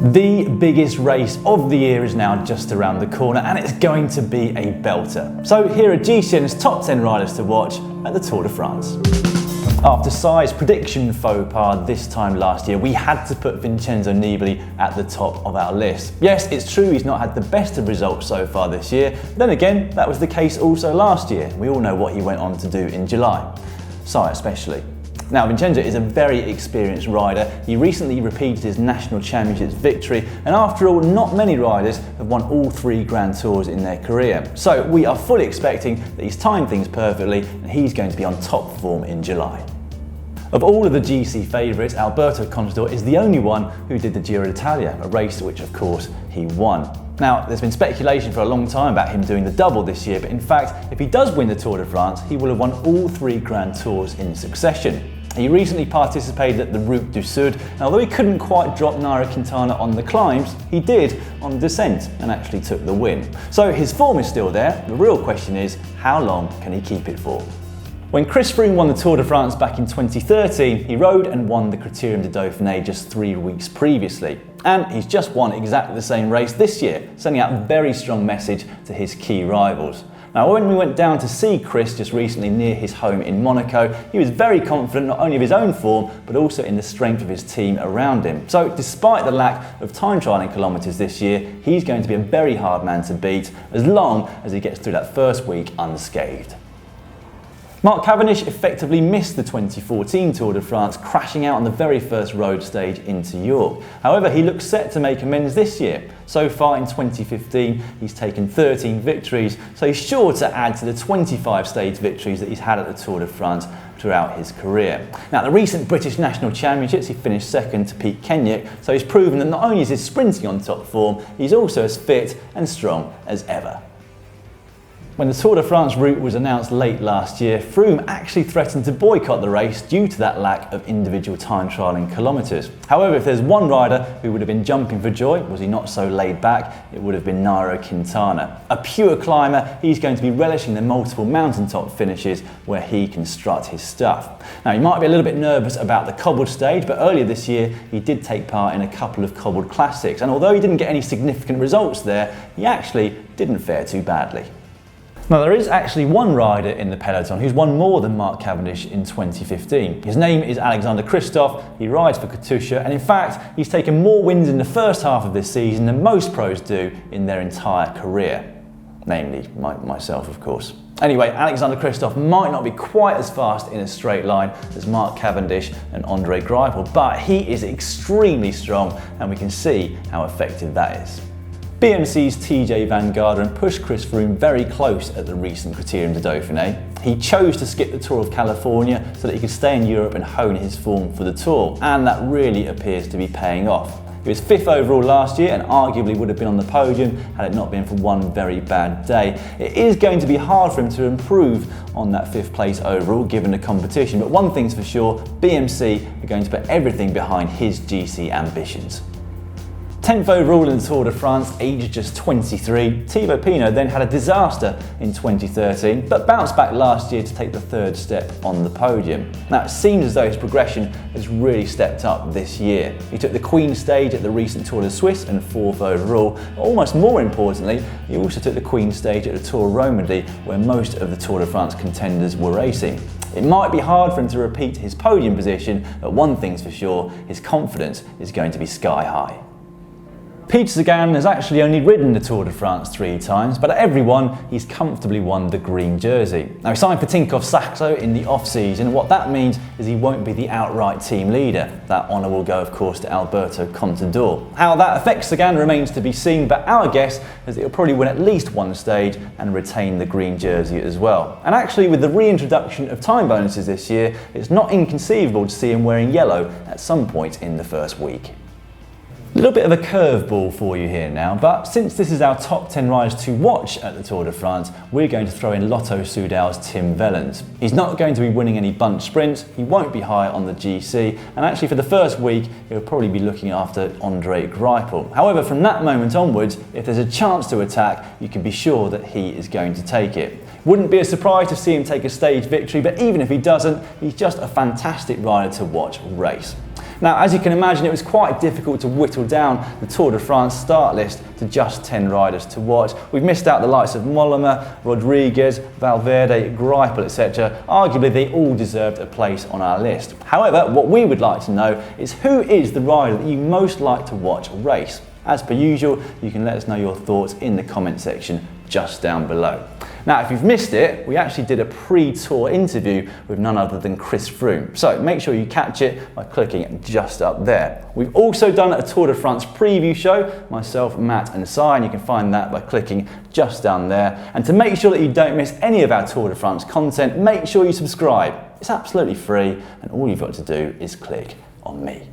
The biggest race of the year is now just around the corner, and it's going to be a belter. So here are GCN's top 10 riders to watch at the Tour de France. After Sai's prediction faux pas this time last year, we had to put Vincenzo Nibali at the top of our list. Yes, it's true he's not had the best of results so far this year, but then again, that was the case also last year. We all know what he went on to do in July, Sai especially. Now, Vincenzo is a very experienced rider. He recently repeated his National Championships victory, and after all, not many riders have won all 3 Grand Tours in their career. So we are fully expecting that he's timed things perfectly and he's going to be on top form in July. Of all of the GC favourites, Alberto Contador is the only one who did the Giro d'Italia, a race which of course he won. Now, there's been speculation for a long time about him doing the double this year, but in fact, if he does win the Tour de France, he will have won all 3 Grand Tours in succession. He recently participated at the Route du Sud, and although he couldn't quite drop Nairo Quintana on the climbs, he did on descent and actually took the win. So his form is still there. The real question is, how long can he keep it for? When Chris Froome won the Tour de France back in 2013, he rode and won the Criterium de Dauphiné just 3 weeks previously. And he's just won exactly the same race this year, sending out a very strong message to his key rivals. Now, when we went down to see Chris just recently near his home in Monaco, he was very confident not only of his own form, but also in the strength of his team around him. So despite the lack of time trialling kilometres this year, he's going to be a very hard man to beat as long as he gets through that first week unscathed. Mark Cavendish effectively missed the 2014 Tour de France, crashing out on the very first road stage into York. However, he looks set to make amends this year. So far in 2015, he's taken 13 victories, so he's sure to add to the 25 stage victories that he's had at the Tour de France throughout his career. Now, the recent British National Championships, he finished second to Pete Kenyick, so he's proven that not only is he sprinting on top form, he's also as fit and strong as ever. When the Tour de France route was announced late last year, Froome actually threatened to boycott the race due to that lack of individual time trialling kilometres. However, if there's one rider who would have been jumping for joy, was he not so laid back, it would have been Nairo Quintana. A pure climber, he's going to be relishing the multiple mountaintop finishes where he can strut his stuff. Now, he might be a little bit nervous about the cobbled stage, but earlier this year he did take part in a couple of cobbled classics, and although he didn't get any significant results there, he actually didn't fare too badly. Now, there is actually one rider in the peloton who's won more than Mark Cavendish in 2015. His name is Alexander Kristoff, he rides for Katusha, and in fact, he's taken more wins in the first half of this season than most pros do in their entire career. Namely, myself, of course. Anyway, Alexander Kristoff might not be quite as fast in a straight line as Mark Cavendish and Andre Greipel, but he is extremely strong, and we can see how effective that is. BMC's TEJAY van Garderen pushed Chris Froome very close at the recent Criterium de Dauphiné. He chose to skip the Tour of California so that he could stay in Europe and hone his form for the Tour, and that really appears to be paying off. He was 5th overall last year and arguably would have been on the podium had it not been for one very bad day. It is going to be hard for him to improve on that 5th place overall given the competition, but one thing's for sure, BMC are going to put everything behind his GC ambitions. 10th overall in the Tour de France, aged just 23, Thibaut PINOT then had a disaster in 2013, but bounced back last year to take the 3rd step on the podium. Now, it seems as though his progression has really stepped up this year. He took the Queen stage at the recent Tour de Suisse and 4th overall. Almost more importantly, he also took the Queen stage at the Tour Romandy, where most of the Tour de France contenders were racing. It might be hard for him to repeat his podium position, but one thing's for sure, his confidence is going to be sky high. Peter Sagan has actually only ridden the Tour de France 3 times, but at every one, he's comfortably won the green jersey. Now, he signed for Tinkoff Saxo in the off-season, and what that means is he won't be the outright team leader. That honour will go, of course, to Alberto Contador. How that affects Sagan remains to be seen, but our guess is that he'll probably win at least one stage and retain the green jersey as well. And actually, with the reintroduction of time bonuses this year, it's not inconceivable to see him wearing yellow at some point in the first week. A little bit of a curveball for you here now, but since this is our top 10 riders to watch at the Tour de France, we're going to throw in Lotto Soudal's Tim Wellens. He's not going to be winning any bunch sprints, he won't be high on the GC, and actually for the first week, he'll probably be looking after Andre Greipel. However, from that moment onwards, if there's a chance to attack, you can be sure that he is going to take it. Wouldn't be a surprise to see him take a stage victory, but even if he doesn't, he's just a fantastic rider to watch race. Now, as you can imagine, it was quite difficult to whittle down the Tour de France start list to just 10 riders to watch. We've missed out the likes of Mollema, Rodriguez, Valverde, Greipel, etc. Arguably, they all deserved a place on our list. However, what we would like to know is who is the rider that you most like to watch race? As per usual, you can let us know your thoughts in the comment section just down below. Now, if you've missed it, we actually did a pre-tour interview with none other than Chris Froome. So make sure you catch it by clicking just up there. We've also done a Tour de France preview show, myself, Matt and Si, and you can find that by clicking just down there. And to make sure that you don't miss any of our Tour de France content, make sure you subscribe. It's absolutely free, and all you've got to do is click on me.